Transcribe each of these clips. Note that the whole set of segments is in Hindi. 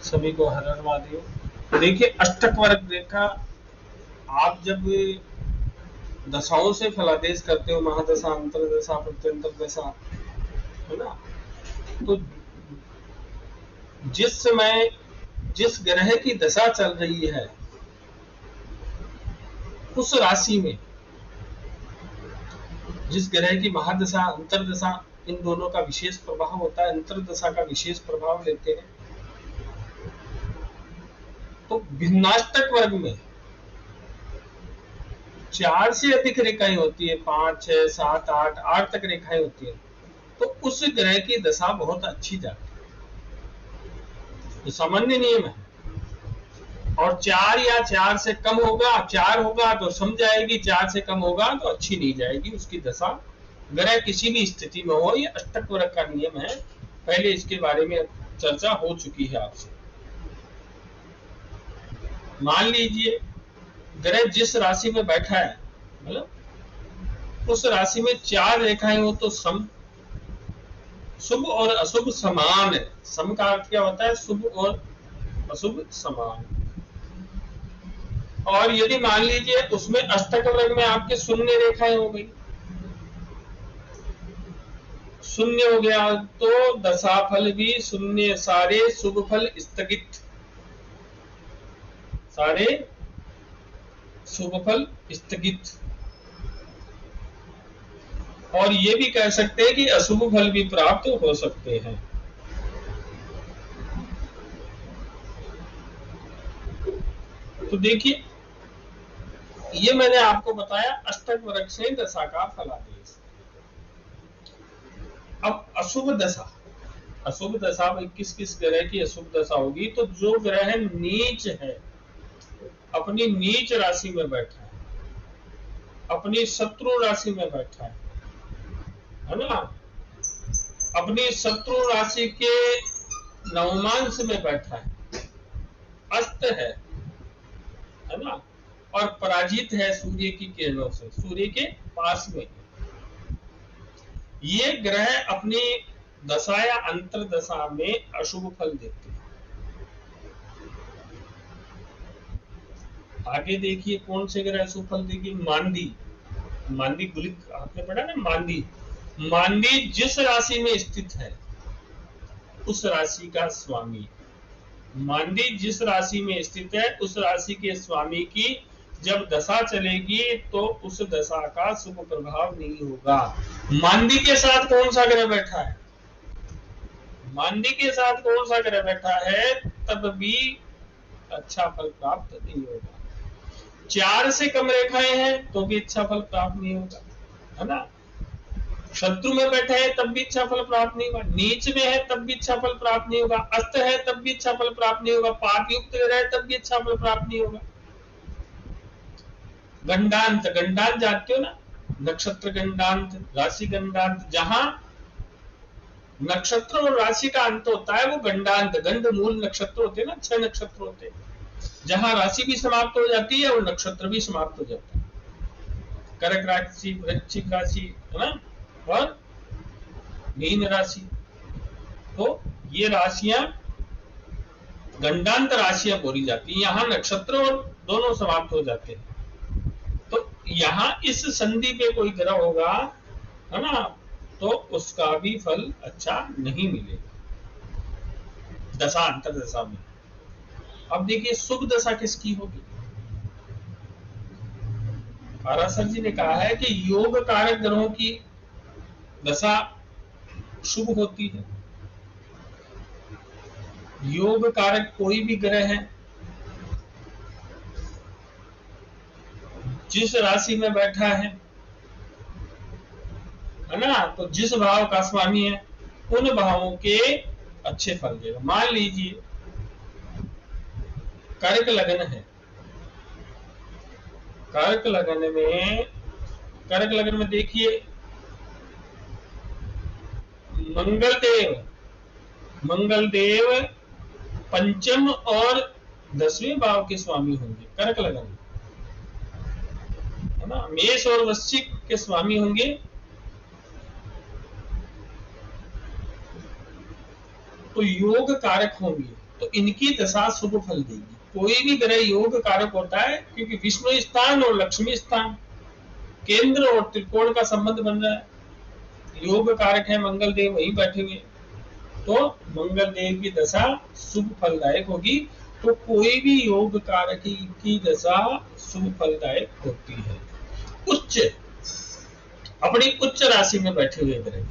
सभी को हर हर महादेव। तो देखिए अष्टक वर्ग रेखा आप जब दशाओं से फलादेश करते हो, महादशा, अंतरदशा, प्रत्यंतर दशा, है ना, तो जिस समय जिस ग्रह की दशा चल रही है उस राशि में, जिस ग्रह की महादशा अंतरदशा, इन दोनों का विशेष प्रभाव होता है, अंतरदशा का विशेष प्रभाव लेते हैं। तो भिन्नाष्टक वर्ग में 4 से अधिक रेखाएं होती है, 5, 6, 7, 8 तक रेखाएं होती है, तो उस ग्रह की दशा बहुत अच्छी जाती है, तो सामान्य नियम है। और 4 या 4 से कम होगा, 4 होगा तो समझ जाएगी, 4 से कम होगा तो अच्छी नहीं जाएगी उसकी दशा, ग्रह किसी भी स्थिति में हो। ये अष्टक वर्ग का नियम है, पहले इसके बारे में चर्चा हो चुकी है आपसे। मान लीजिए ग्रह जिस राशि में बैठा है, मतलब उस राशि में 4 रेखाएं हो तो सम, शुभ और अशुभ समान है। सम का अर्थ क्या होता है? शुभ और अशुभ समान। और यदि मान लीजिए उसमें अष्टक वर्ग में आपके शून्य रेखाएं हो गई, शून्य हो गया तो दशा फल भी शून्य, सारे शुभ फल स्थगित, सारे शुभ फल स्थगित। और ये भी कह सकते हैं कि अशुभ फल भी प्राप्त हो सकते हैं। तो देखिए ये मैंने आपको बताया अष्टक वर्ग से दशा का फलादेश। अब अशुभ दशा, अशुभ दशा में किस किस ग्रह की अशुभ दशा होगी? तो जो ग्रह नीच है, अपनी नीच राशि में बैठा है, अपनी शत्रु राशि में बैठा है ना, अपनी शत्रु राशि के नवमांश में बैठा है, अस्त है ना, और पराजित है सूर्य की किरणों से, सूर्य के पास में, ये ग्रह अपनी दशा या अंतरदशा में अशुभ फल देते हैं। आगे देखिए कौन से ग्रह अशुभ फल देगी? मांदी, मांदी गुलिक आपने पढ़ा ना, मांदी, मांदी जिस राशि में स्थित है उस राशि का स्वामी, मांदी जिस राशि में स्थित है उस राशि के स्वामी की जब दशा चलेगी तो उस दशा का शुभ प्रभाव नहीं होगा। मांदी के साथ कौन सा ग्रह बैठा है? मांदी के साथ कौन सा ग्रह बैठा है तब भी अच्छा फल प्राप्त नहीं होगा। 4 से कम रेखाएं हैं तो भी अच्छा फल प्राप्त नहीं होगा, है ना। शत्रु में बैठे हैं तब भी अच्छा फल प्राप्त नहीं होगा, नीच में है तब भी अच्छा फल प्राप्त नहीं होगा, अस्त है तब भी अच्छा फल प्राप्त नहीं होगा, पाप युक्त रहे तब भी अच्छा फल प्राप्त नहीं होगा। गंडांत, गंडांत जानते हो ना, नक्षत्र गंडांत, राशि गंडांत, जहां नक्षत्र और राशि का अंत होता है वो गंडांत, गंड मूल नक्षत्र होते हैं ना, 6 नक्षत्र होते हैं, जहां राशि भी समाप्त हो जाती है और नक्षत्र भी समाप्त हो जाता है। कर्क राशि, वृश्चिक राशि, है ना, और मीन राशि, तो ये राशियां गंडांत राशियां बोली जाती है, यहाँ नक्षत्र और दोनों समाप्त हो जाते हैं। तो यहाँ इस संधि पे कोई ग्रह होगा, है ना, तो उसका भी फल अच्छा नहीं मिलेगा दशा अंतरदशा में। अब देखिए शुभ दशा किसकी होगी? पाराशर जी ने कहा है कि योग कारक ग्रहों की दशा शुभ होती है। योग कारक कोई भी ग्रह है जिस राशि में बैठा है ना, तो जिस भाव का स्वामी है उन भावों के अच्छे फल देगा। मान लीजिए कर्क लगन है, कर्क लगन में देखिए मंगल देव पंचम और 10वें भाव के स्वामी होंगे कर्क लगन, है ना। मेष और वृश्चिक के स्वामी होंगे तो योग कारक होंगे, तो इनकी दशा शुभ फल देगी। कोई भी ग्रह योग कारक होता है, क्योंकि विष्णु स्थान और लक्ष्मी स्थान, केंद्र और त्रिकोण का संबंध बन रहा है। योग कारक है मंगल देव वहीं बैठे हुए, तो मंगल देव की दशा शुभ फलदायक होगी। तो कोई भी योग कारक की दशा शुभ फलदायक होती है। उच्च, अपनी उच्च राशि में बैठे हुए ग्रह,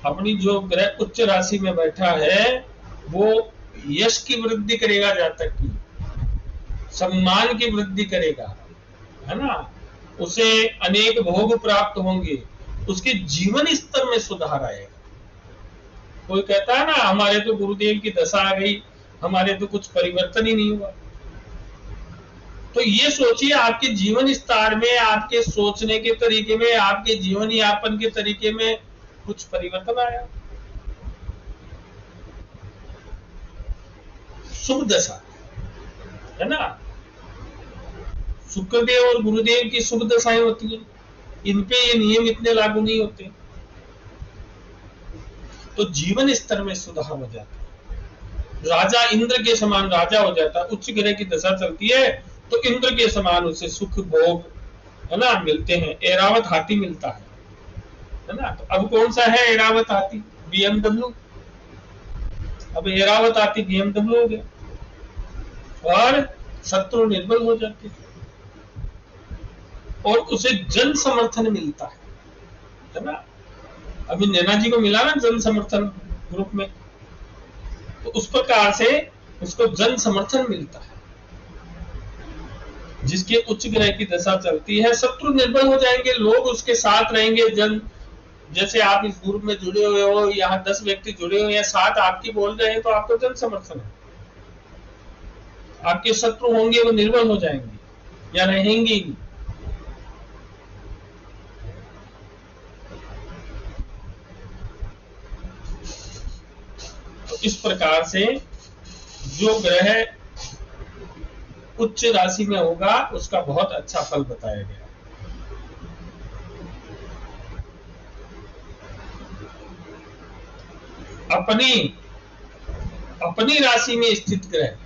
अपनी जो ग्रह उच्च राशि में बैठा है वो यश की वृद्धि करेगा, जातक की सम्मान की वृद्धि करेगा, है ना, उसे अनेक भोग प्राप्त होंगे, उसके जीवन स्तर में सुधार आएगा। कोई कहता है ना हमारे तो गुरुदेव की दशा आ गई, हमारे तो कुछ परिवर्तन ही नहीं हुआ। तो ये सोचिए आपके जीवन स्तर में, आपके सोचने के तरीके में, आपके जीवन यापन के तरीके में कुछ परिवर्तन आया। शुभ दशा है ना, शुक्रदेव और गुरुदेव की शुभ दशाएं होती हैं, इनपे ये नियम इतने लागू नहीं होते, तो जीवन स्तर में सुधार हो जाता है। राजा इंद्र के समान राजा हो जाता है। उच्च ग्रह की दशा चलती है तो इंद्र के समान उसे सुख भोग, है ना, मिलते हैं। ऐरावत हाथी मिलता है ना। तो अब कौन सा है ऐरावत हाथी? BMW। अब ऐरावत हाथी BMW हो गया और शत्रु निर्बल हो जाते हैं और उसे जन समर्थन मिलता है ना। अभी नैना जी को मिला ना जन समर्थन ग्रुप में, तो उस प्रकार से उसको जन समर्थन मिलता है। जिसके उच्च ग्रह की दशा चलती है, शत्रु निर्बल हो जाएंगे, लोग उसके साथ रहेंगे। जन, जैसे आप इस ग्रुप में जुड़े हुए हो, यहाँ 10 व्यक्ति जुड़े हुए हैं, 7 आपकी बोल रहे हैं, तो आपको जन समर्थन है। आपके शत्रु होंगे वो निर्बल हो जाएंगे या रहेंगे ही। तो इस प्रकार से जो ग्रह उच्च राशि में होगा उसका बहुत अच्छा फल बताया गया। अपनी राशि में स्थित ग्रह,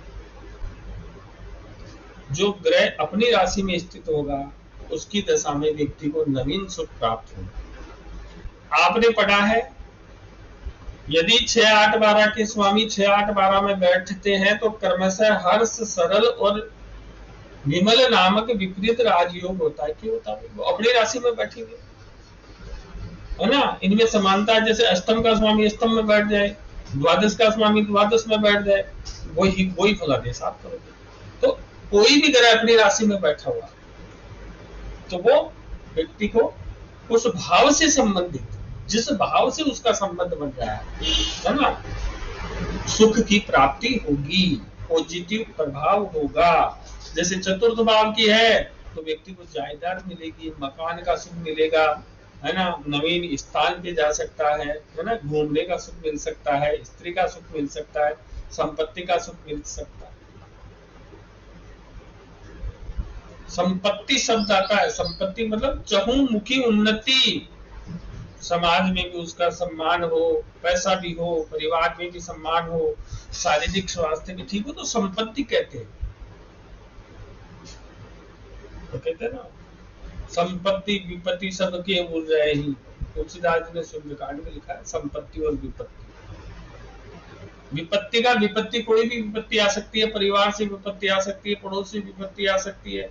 जो ग्रह अपनी राशि में स्थित होगा उसकी दशा में व्यक्ति को नवीन सुख प्राप्त होगा। आपने पढ़ा है यदि 6, 8, 12 के स्वामी 6, 8, 12 में बैठते हैं तो क्रमशः हर्ष, सरल और विमल नामक विपरीत राजयोग होता है। क्यों होता है? वो अपनी राशि में बैठे हुए, है ना। इनमें समानता है, जैसे अष्टम का स्वामी अष्टम में बैठ जाए, द्वादश का स्वामी द्वादश में बैठ जाए, वही फलादेश आप करोगे। तो कोई भी ग्रह अपनी राशि में बैठा हुआ तो वो व्यक्ति को उस भाव से संबंधित, जिस भाव से उसका संबंध बन रहा है ना, सुख की प्राप्ति होगी, पॉजिटिव प्रभाव होगा। जैसे चतुर्थ भाव की है तो व्यक्ति को जायदाद मिलेगी, मकान का सुख मिलेगा, है ना, नवीन स्थान पे जा सकता है ना, घूमने का सुख मिल सकता है, स्त्री का सुख मिल सकता है, संपत्ति का सुख मिल सकता है। संपत्ति शब्द आता है, संपत्ति मतलब चहुमुखी उन्नति, समाज में भी उसका सम्मान हो, पैसा भी हो, परिवार में भी सम्मान हो, शारीरिक स्वास्थ्य भी ठीक हो, तो संपत्ति कहते हैं। तो कहते हैं ना, संपत्ति विपत्ति सबके बोल रहे ही, तुलसीदास जी ने सुंदरकांड में लिखा है संपत्ति और विपत्ति। विपत्ति का, विपत्ति कोई भी विपत्ति आ सकती है, परिवार से विपत्ति आ सकती है, पड़ोस से विपत्ति आ सकती है,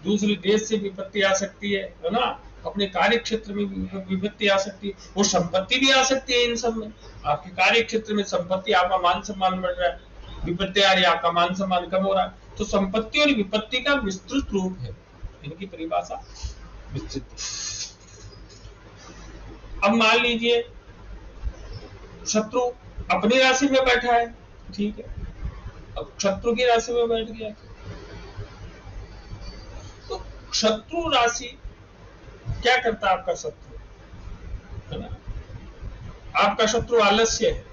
दूसरे देश से विपत्ति आ सकती है ना, अपने कार्य क्षेत्र में विपत्ति आ सकती है, और संपत्ति भी आ सकती है। इन सब में आपके कार्य क्षेत्र में संपत्ति, आपका मान सम्मान बढ़ रहा है, विपत्ति आ रही है, आपका मान सम्मान कम हो रहा है। तो संपत्ति और विपत्ति का विस्तृत रूप है, इनकी परिभाषा विस्तृत। अब मान लीजिए शत्रु अपनी राशि में बैठा है, ठीक है, अब शत्रु की राशि में बैठ गया, तो शत्रु राशि क्या करता है? आपका शत्रु, है ना, आपका शत्रु आलस्य है,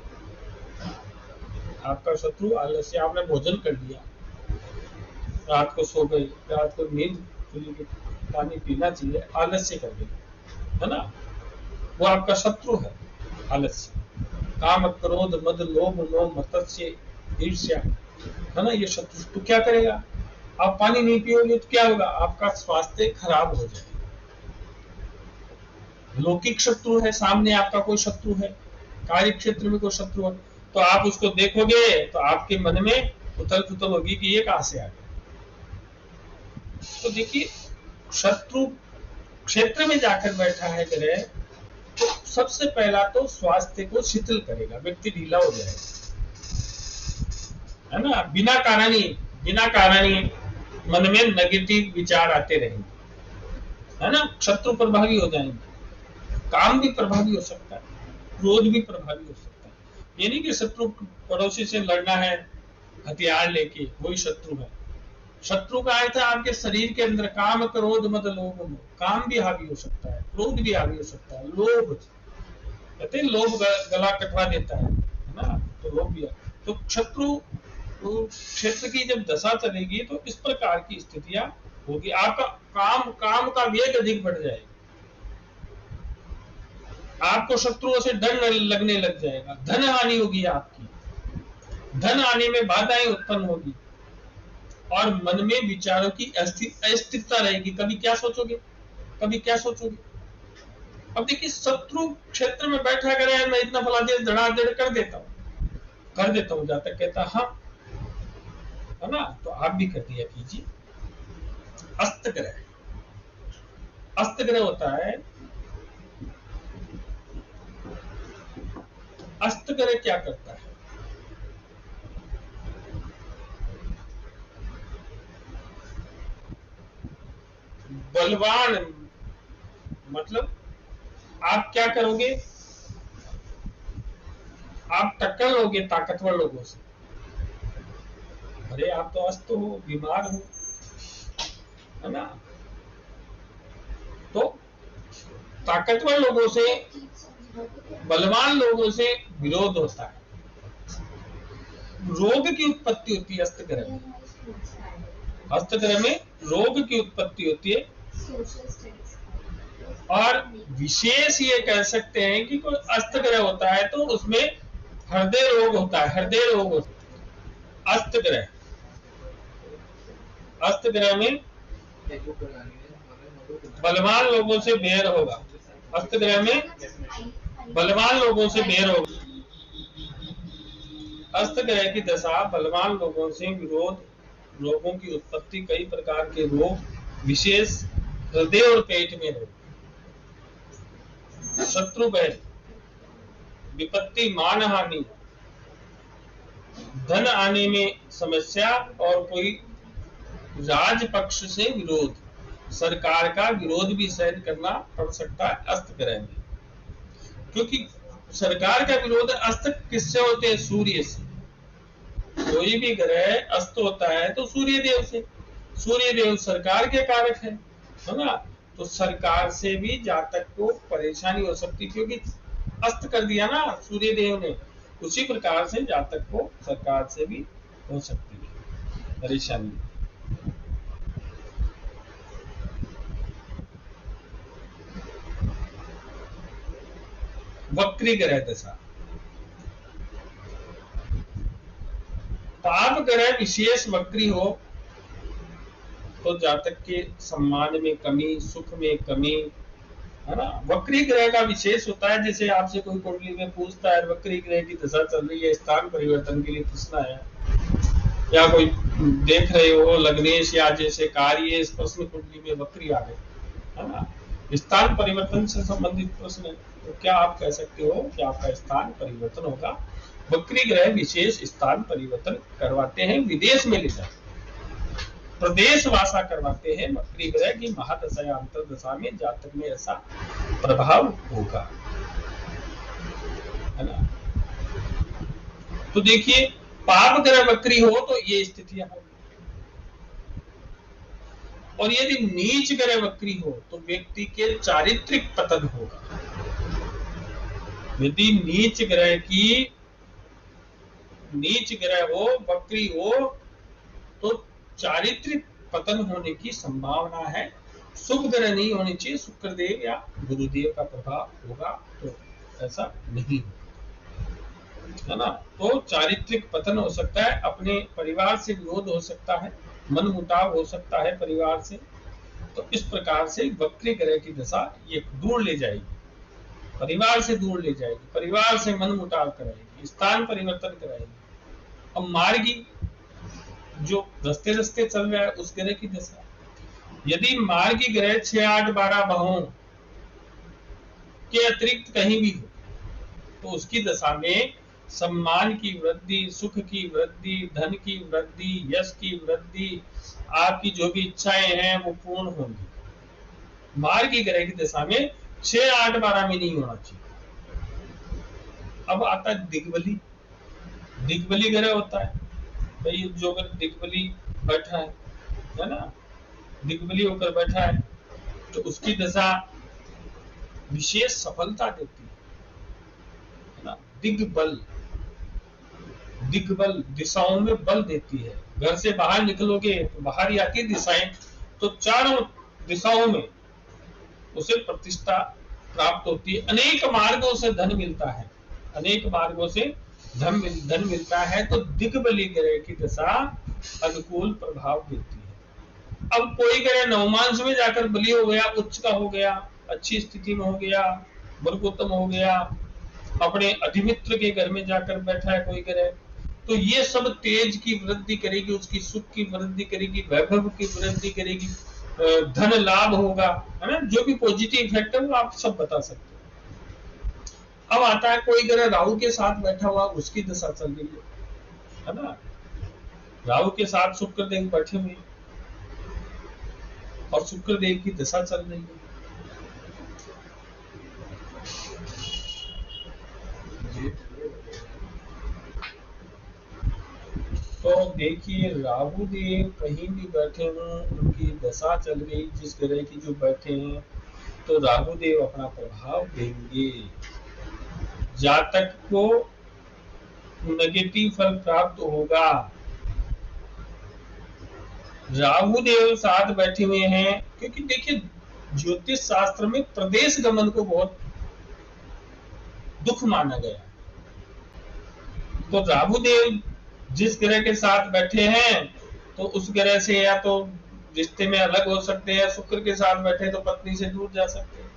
आपका शत्रु आलस्य। आपने भोजन कर लिया, रात को सो गए, रात को नींद खुली, पानी पीना चाहिए, आलस्य कर गए, है ना, वो आपका शत्रु है, आलस्य। काम, क्रोध, मद, लोभ, मोह, मत्सर्य, ईर्ष्या, है ना, ये शत्रु। तो क्या करेगा? आप पानी नहीं पियोगे तो क्या होगा? आपका स्वास्थ्य खराब हो जाएगा। लौकिक शत्रु है, सामने आपका कोई शत्रु है, कार्य क्षेत्र में कोई शत्रु है, तो आप उसको देखोगे तो आपके मन में उथल पुथल होगी कि ये कहां से आ गया। तो देखिए, शत्रु क्षेत्र में जाकर बैठा है ग्रह, तो सबसे पहला तो स्वास्थ्य को शिथिल करेगा, व्यक्ति ढीला हो जाएगा, है ना। बिना कारण ही मन में नेगेटिव विचार आते रहेंगे, है ना। शत्रु प्रभावी हो जाएंगे, काम भी प्रभावी हो सकता है, क्रोध भी प्रभावी हो सकता है। ये नहीं कि शत्रु पड़ोसी से लड़ना है हथियार लेके, वही शत्रु है। शत्रु का अर्थ है आपके शरीर के अंदर काम, क्रोध, मद, लोभ, मोह। काम भी हावी हो सकता है, क्रोध भी हावी हो सकता है, लोभ, कहते हैं लोभ गला कटवा देता है ना, तो लोभ भी। तो शत्रु क्षेत्र की जब दशा चलेगी तो इस प्रकार की स्थितियां होगी। आपका काम का वेग अधिक बढ़ जाएगा, आपको शत्रुओं से डर लगने लग जाएगा, धन हानि होगी आपकी, धन आने में बाधाएं उत्पन्न होगी, और मन में विचारों की अस्थिरता रहेगी। कभी क्या सोचोगे, कभी क्या सोचोगे। अब देखिए, शत्रु क्षेत्र में बैठा कर मैं इतना फला दे धड़ाधड़ कर देता हूं, जातक कहता हाँ, है ना, तो आप भी कर दिया कीजिए। अस्त ग्रह होता है, अस्त ग्रह क्या करता है? बलवान, मतलब आप क्या करोगे? आप टक्कर लोगे ताकतवर लोगों से। अरे आप तो अस्त हो, बीमार हो, है ना। तो ताकतवर लोगों से, बलवान लोगों से विरोध होता है, रोग की उत्पत्ति होती है अस्त ग्रह में। अस्त ग्रह में रोग की उत्पत्ति होती है, और विशेष ये कह सकते हैं कि कोई अस्त ग्रह होता है तो उसमें हृदय रोग होता है, हृदय रोग होता है। अस्त ग्रह में बलवान लोगों से बैर होगा, अस्त ग्रह में बलवान लोगों से बैर होगा। अस्त ग्रह की दशा बलवान लोगों से विरोध, रोगों की उत्पत्ति, कई प्रकार के रोग, विशेष हृदय और पेट में रोग, शत्रु बैर, विपत्ति, मान हानि, धन आने में समस्या, और कोई राज पक्ष से विरोध, सरकार का विरोध भी सहन करना पड़ सकता है अस्त ग्रह में। क्योंकि सरकार का विरोध अस्त किससे होते हैं? सूर्य से। कोई भी ग्रह अस्त होता है तो सूर्य देव से, सूर्य देव सरकार के कारक है ना। तो सरकार से भी जातक को परेशानी हो सकती, क्योंकि अस्त कर दिया ना सूर्य देव ने। उसी प्रकार से जातक को सरकार से भी हो सकती है परेशानी। वक्री ग्रह दशा, पाप ग्रह विशेष वक्री हो तो जातक के सम्मान में कमी, सुख में कमी, है ना। वक्री ग्रह का विशेष होता है, जैसे आपसे कोई कुंडली में पूछता है वक्री ग्रह की दशा चल रही है, स्थान परिवर्तन के लिए पूछना है, या कोई देख रहे हो लग्नेश या जैसे कार्य इस प्रश्न कुंडली में वक्री आ गए, है ना, स्थान परिवर्तन से संबंधित प्रश्न है, तो क्या आप कह सकते हो कि आपका स्थान परिवर्तन होगा? वक्री ग्रह विशेष स्थान परिवर्तन करवाते हैं, विदेश में ले जाते, प्रदेश वासा करवाते हैं। वक्री ग्रह की महादशा या अंतरदशा में जातक में ऐसा प्रभाव होगा, है ना। तो देखिए, पाप ग्रह वक्री हो तो ये स्थितियां होंगी, और यदि नीच ग्रह वक्री हो तो व्यक्ति के चारित्रिक पतन होगा। यदि नीच ग्रह हो, वक्री हो, तो चारित्रिक पतन होने की संभावना है। शुभ ग्रह नहीं होनी चाहिए, शुक्रदेव या गुरुदेव का प्रभाव होगा तो ऐसा नहीं होगा। है ना। तो चारित्रिक पतन हो सकता है, अपने परिवार से विरोध हो सकता है, मन मुटाव हो सकता है परिवार से। तो इस प्रकार से वक्री ग्रह की दशा ये दूर ले जाएगी, परिवार से दूर ले जाएगी, परिवार से मन मुटाव कराएगी, स्थान परिवर्तन कराएगी। अब मार्गी जो रस्ते रस्ते चल रहा है उस ग्रह की दशा, यदि मार्गी ग्रह 6, 8, 12 भावों के अतिरिक्त कहीं भी हो तो उसकी दशा में सम्मान की वृद्धि, सुख की वृद्धि, धन की वृद्धि, यश की वृद्धि, आपकी जो भी इच्छाएं हैं वो पूर्ण होंगी। मार्गी ग्रह की दशा में 6, 8, 12 में नहीं होना चाहिए। अब आता है दिग्बली। दिग्बली ग्रह होता है भाई, जो अगर दिग्बली बैठा है ना, दिग्बली होकर बैठा है तो उसकी दशा विशेष सफलता देती है ना। दिग्बल, दिग्बल दिशाओं में बल देती है। घर से बाहर निकलोगे तो बाहर ही आती दिशाएं, तो चारों दिशाओं में उसे प्रतिष्ठा प्राप्त होती है। अनेक मार्गों से धन मिलता है, अनेक मार्गों से धन मिलता है। तो दिग्बली ग्रह की दशा अनुकूल प्रभाव देती है। अब कोई ग्रह नवमांश में जाकर बली हो गया, उच्च का हो गया, अच्छी स्थिति में हो गया, वर्गोत्तम हो गया, अपने अधिमित्र के घर में जाकर बैठा है कोई ग्रह, तो ये सब तेज की वृद्धि करेगी, उसकी सुख की वृद्धि करेगी, वैभव की वृद्धि करेगी, धन लाभ होगा, है ना। जो भी पॉजिटिव इफेक्ट है वो आप सब बता सकते हो। अब आता है कोई ग्रह राहु के साथ बैठा हुआ, उसकी दशा चल रही है ना। राहु के साथ शुक्रदेव बैठे हुए और शुक्रदेव की दशा चल रही है। तो देखिए राहु देव कहीं भी बैठे हों, उनकी दशा चल गई जिस ग्रह की जो बैठे हैं, तो राहु देव अपना प्रभाव देंगे, जातक को नेगेटिव फल प्राप्त होगा। राहु देव साथ बैठे हुए हैं, क्योंकि देखिए ज्योतिष शास्त्र में प्रदेश गमन को बहुत दुख माना गया। तो राहु देव जिस ग्रह के साथ बैठे हैं तो उस ग्रह से या तो रिश्ते में अलग हो सकते हैं, शुक्र के साथ बैठे तो पत्नी से दूर जा सकते हैं,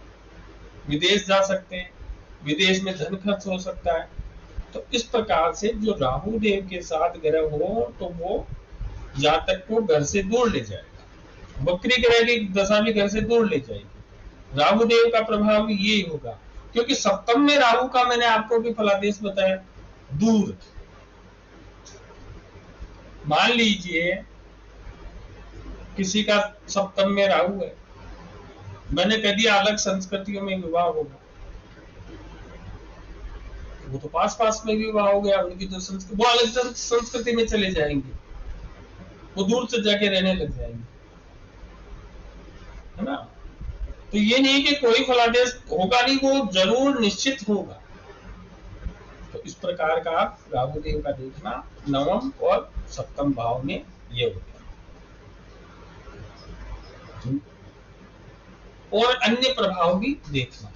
विदेश जा सकते हैं, विदेश में धन खर्च हो सकता है। तो इस प्रकार से जो राहु देव के साथ ग्रह हो तो वो जातक को घर से दूर ले जाएगा, वक्री ग्रह की दशा भी घर से दूर ले जाएगी। राहु देव का प्रभाव ये होगा, क्योंकि सप्तम में राहु का मैंने आपको भी फलादेश बताया, दूर। मान लीजिए किसी का सप्तम में राहु है, मैंने कह दिया अलग संस्कृतियों में विवाह होगा, वो तो पास पास में विवाह हो गया, उनकी जो संस्कृति वो अलग संस्कृति में चले जाएंगे, वो दूर से जाके रहने लग जाएंगे, है ना। तो ये नहीं कि कोई फलादेश होगा नहीं, वो जरूर निश्चित होगा। तो इस प्रकार का राहु देव का देखना नवम और सप्तम भाव में ये होता है, और अन्य प्रभाव भी देखना।